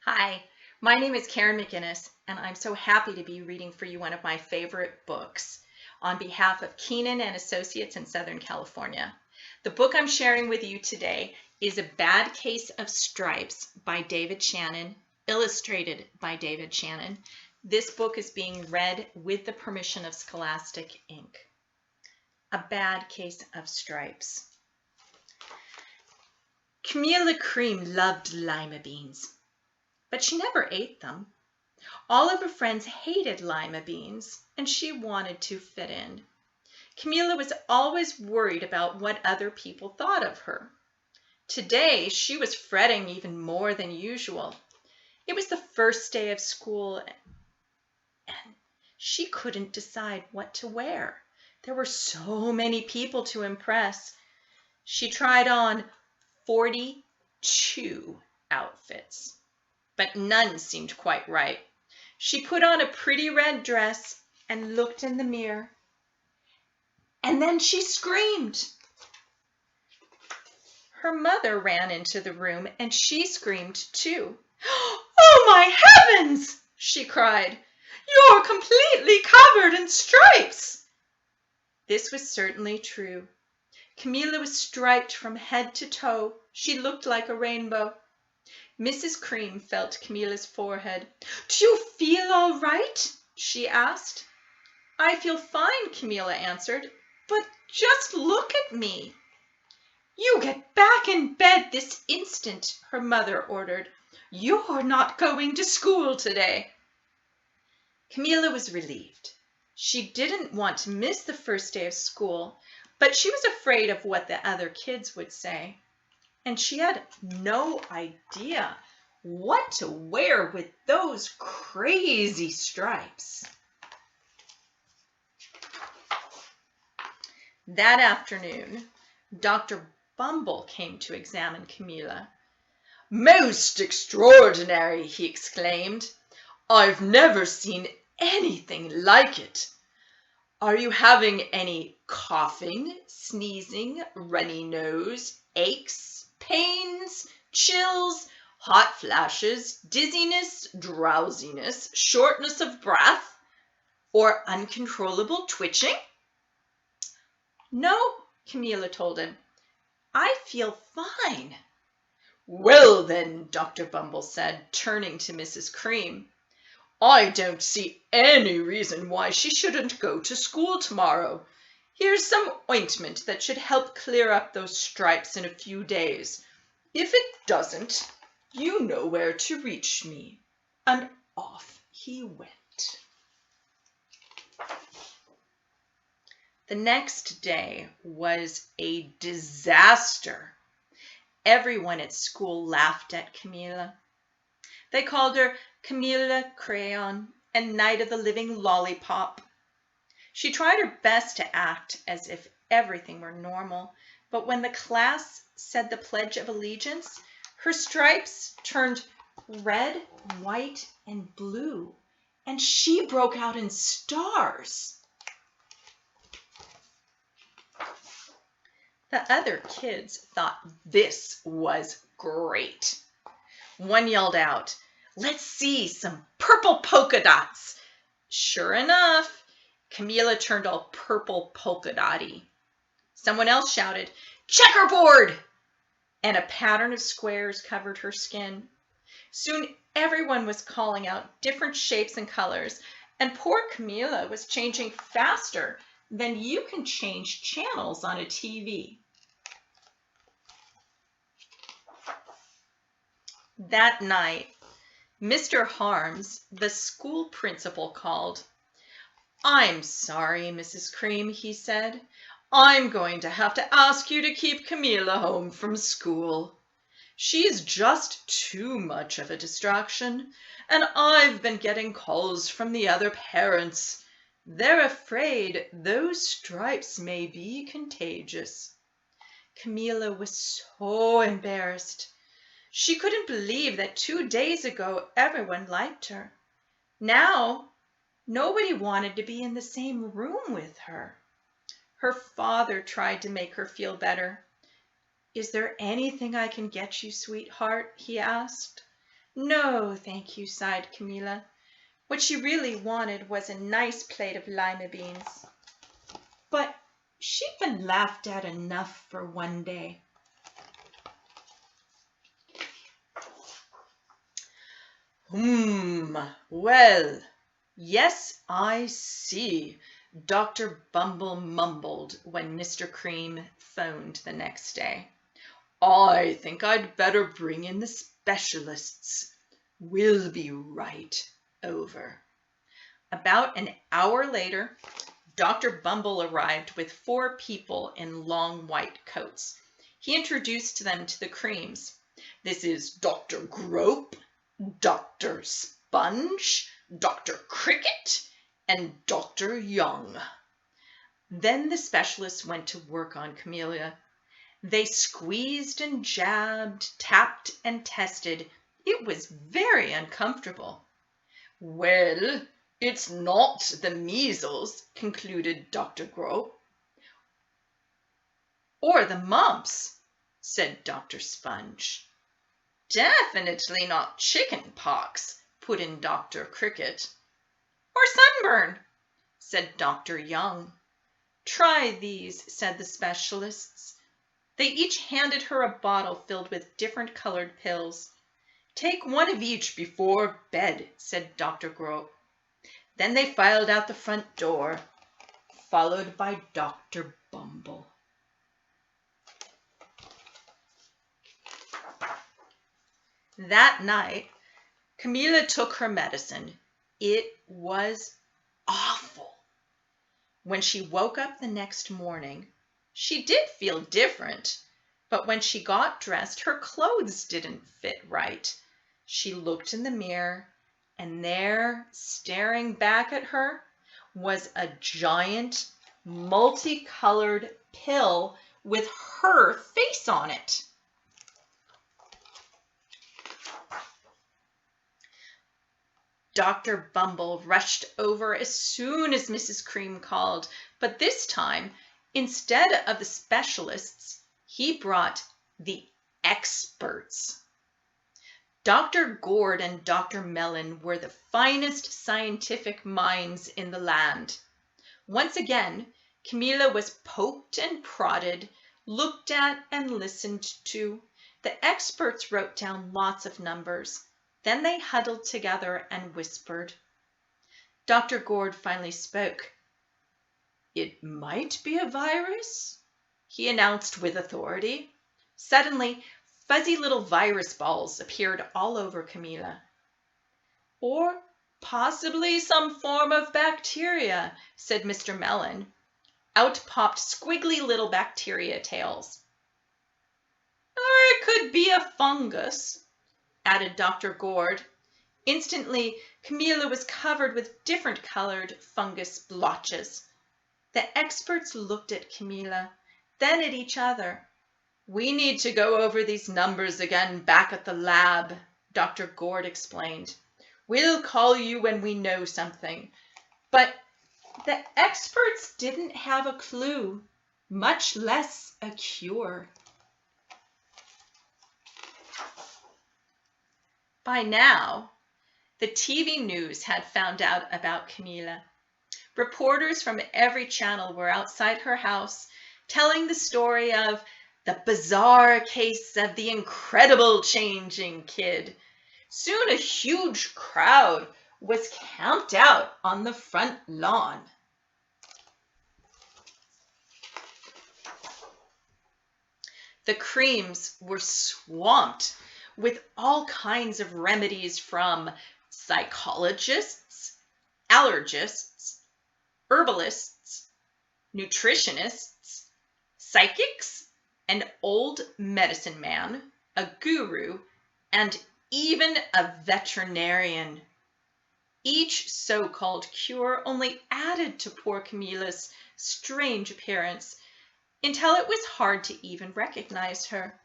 Hi, my name is Karen McInnis, and I'm so happy to be reading for you one of my favorite books on behalf of Keenan and Associates in Southern California. The book I'm sharing with you today is A Bad Case of Stripes by David Shannon, illustrated by David Shannon. This book is being read with the permission of Scholastic, Inc. A Bad Case of Stripes. Camilla Cream loved lima beans, but she never ate them. All of her friends hated lima beans, and she wanted to fit in. Camilla was always worried about what other people thought of her. Today, she was fretting even more than usual. It was the first day of school, and she couldn't decide what to wear. There were so many people to impress. She tried on 42 outfits, but none seemed quite right. She put on a pretty red dress and looked in the mirror. And then she screamed. Her mother ran into the room and she screamed too. "Oh my heavens!" she cried. "You're completely covered in stripes!" This was certainly true. Camilla was striped from head to toe. She looked like a rainbow. Mrs. Cream felt Camilla's forehead. "Do you feel all right?" she asked. "I feel fine," Camilla answered, "but just look at me." "You get back in bed this instant," her mother ordered. "You're not going to school today." Camilla was relieved. She didn't want to miss the first day of school, but she was afraid of what the other kids would say. And she had no idea what to wear with those crazy stripes. That afternoon, Dr. Bumble came to examine Camilla. "Most extraordinary!" he exclaimed. "I've never seen anything like it. Are you having any coughing, sneezing, runny nose, aches, pains, chills, hot flashes, dizziness, drowsiness, shortness of breath, or uncontrollable twitching?" "No," Camilla told him. "I feel fine." "Well then," Dr. Bumble said, turning to Mrs. Cream, "I don't see any reason why she shouldn't go to school tomorrow. Here's some ointment that should help clear up those stripes in a few days. If it doesn't, you know where to reach me." And off he went. The next day was a disaster. Everyone at school laughed at Camilla. They called her Camilla Crayon and Night of the Living Lollipop. She tried her best to act as if everything were normal, but when the class said the Pledge of Allegiance, her stripes turned red, white, and blue, and she broke out in stars. The other kids thought this was great. One yelled out, "Let's see some purple polka dots." Sure enough, Camilla turned all purple polka dotty. Someone else shouted, "Checkerboard!" and a pattern of squares covered her skin. Soon everyone was calling out different shapes and colors, and poor Camilla was changing faster than you can change channels on a TV. That night, Mr. Harms, the school principal, called. "I'm sorry, Mrs. Cream," he said. "I'm going to have to ask you to keep Camilla home from school. She's just too much of a distraction, and I've been getting calls from the other parents. They're afraid those stripes may be contagious." Camilla was so embarrassed. She couldn't believe that 2 days ago everyone liked her. Now, nobody wanted to be in the same room with her. Her father tried to make her feel better. "Is there anything I can get you, sweetheart?" he asked. No, thank you, sighed Camilla. What she really wanted was a nice plate of lima beans. But she'd been laughed at enough for one day. Well, yes, I see, Dr. Bumble mumbled when Mr. Cream phoned the next day. I think I'd better bring in the specialists. We'll be right over. About an hour later, Dr. Bumble arrived with 4 people in long white coats. He introduced them to the Creams. This is Dr. Grope, Dr. Sponge, Dr. Cricket, and Dr. Young. Then the specialists went to work on Camellia. They squeezed and jabbed, tapped and tested. It was very uncomfortable. Well, it's not the measles, concluded Dr. Grope. Or the mumps, said Dr. Sponge. Definitely not chicken pox, put in Dr. Cricket. Or sunburn, said Dr. Young. Try these, said the specialists. They each handed her a bottle filled with different colored pills. Take one of each before bed, said Dr. Grope. Then they filed out the front door, followed by Dr. Bumble. That night, Camilla took her medicine. It was awful. When she woke up the next morning, she did feel different, but when she got dressed, her clothes didn't fit right. She looked in the mirror, and there, staring back at her, was a giant, multicolored pill with her face on it. Dr. Bumble rushed over as soon as Mrs. Cream called, but this time, instead of the specialists, he brought the experts. Dr. Gord and Dr. Mellon were the finest scientific minds in the land. Once again, Camilla was poked and prodded, looked at and listened to. The experts wrote down lots of numbers. Then they huddled together and whispered. Dr. Gord finally spoke. It might be a virus, he announced with authority. Suddenly, fuzzy little virus balls appeared all over Camilla. Or possibly some form of bacteria, said Mr. Mellon. Out popped squiggly little bacteria tails. Or it could be a fungus, added Dr. Gord. Instantly, Camilla was covered with different colored fungus blotches. The experts looked at Camilla, then at each other. We need to go over these numbers again back at the lab, Dr. Gord explained. We'll call you when we know something. But the experts didn't have a clue, much less a cure. By now, the TV news had found out about Camilla. Reporters from every channel were outside her house telling the story of the bizarre case of the incredible changing kid. Soon a huge crowd was camped out on the front lawn. The Creams were swamped with all kinds of remedies from psychologists, allergists, herbalists, nutritionists, psychics, an old medicine man, a guru, and even a veterinarian. Each so-called cure only added to poor Camilla's strange appearance until it was hard to even recognize her.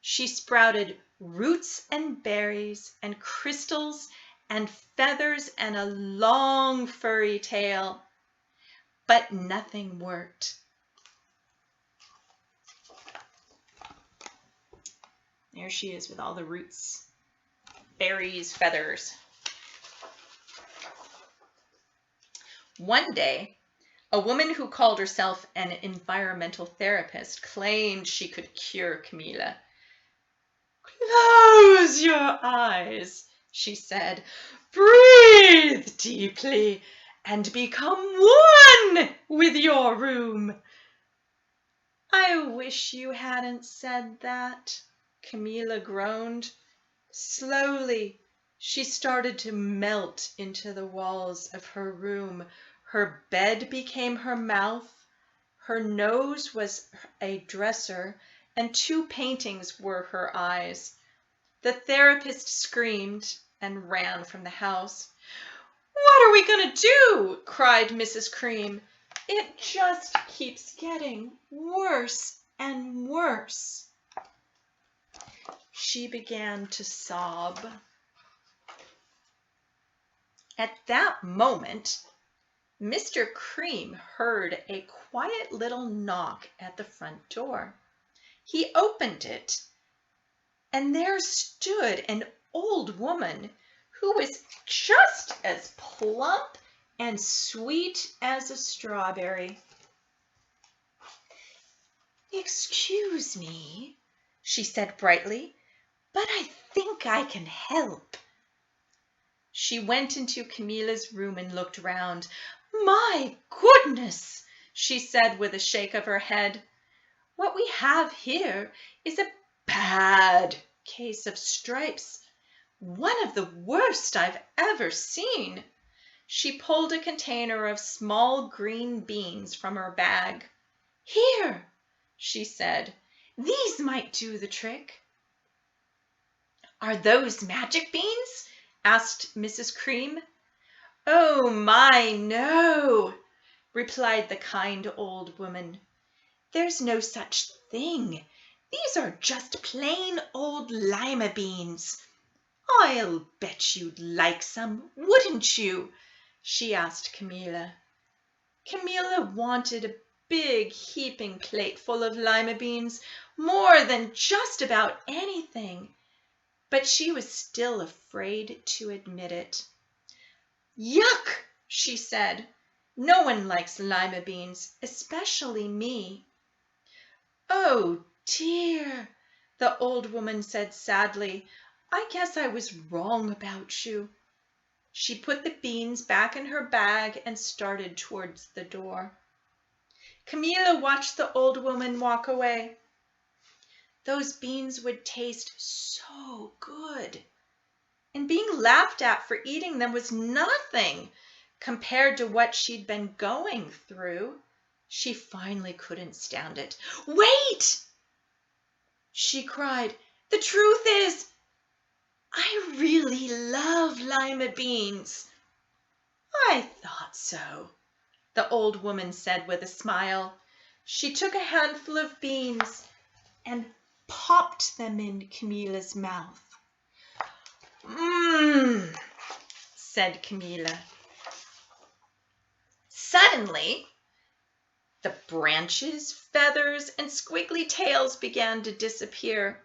She sprouted roots and berries and crystals and feathers and a long furry tail, but nothing worked. There she is with all the roots berries, feathers. One day, a woman who called herself an environmental therapist claimed she could cure Camilla. "Close your eyes," she said. "Breathe deeply and become one with your room." "I wish you hadn't said that," Camilla groaned. Slowly, she started to melt into the walls of her room. Her bed became her mouth, her nose was a dresser, and 2 paintings were her eyes. The therapist screamed and ran from the house. "What are we going to do?" cried Mrs. Cream. "It just keeps getting worse and worse." She began to sob. At that moment, Mr. Cream heard a quiet little knock at the front door. He opened it, and there stood an old woman who was just as plump and sweet as a strawberry. "Excuse me," she said brightly, "but I think I can help." She went into Camilla's room and looked round. "My goodness," she said with a shake of her head. "What we have here is a bad case of stripes. One of the worst I've ever seen." She pulled a container of small green beans from her bag. "Here," she said, "these might do the trick." "Are those magic beans?" asked Mrs. Cream. "Oh my, no," replied the kind old woman. "There's no such thing. These are just plain old lima beans. I'll bet you'd like some, wouldn't you?" she asked Camilla. Camilla wanted a big heaping plate full of lima beans more than just about anything, but she was still afraid to admit it. "Yuck," she said. "No one likes lima beans, especially me." "Oh dear," the old woman said sadly. "I guess I was wrong about you." She put the beans back in her bag and started towards the door. Camilla watched the old woman walk away. Those beans would taste so good, and being laughed at for eating them was nothing compared to what she'd been going through. She finally couldn't stand it. "Wait!" she cried. "The truth is, I really love lima beans." "I thought so," the old woman said with a smile. She took a handful of beans and popped them in Camilla's mouth. "Mmm," said Camilla. Suddenly, the branches, feathers, and squiggly tails began to disappear.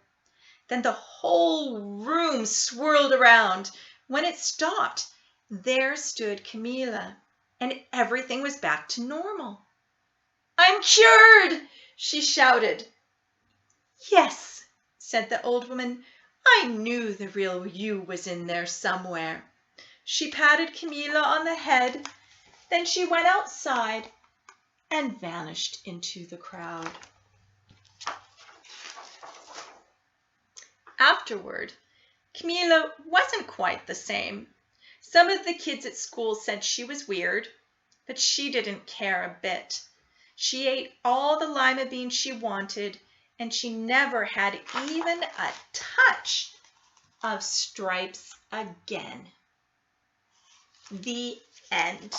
Then the whole room swirled around. When it stopped, there stood Camilla, and everything was back to normal. "I'm cured!" she shouted. "Yes," said the old woman. "I knew the real you was in there somewhere." She patted Camilla on the head. Then she went outside and vanished into the crowd. Afterward, Camilla wasn't quite the same. Some of the kids at school said she was weird, but she didn't care a bit. She ate all the lima beans she wanted, and she never had even a touch of stripes again. The end.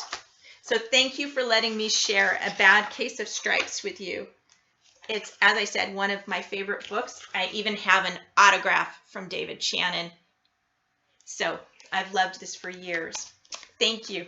So thank you for letting me share A Bad Case of Stripes with you. It's, as I said, one of my favorite books. I even have an autograph from David Shannon. So I've loved this for years. Thank you.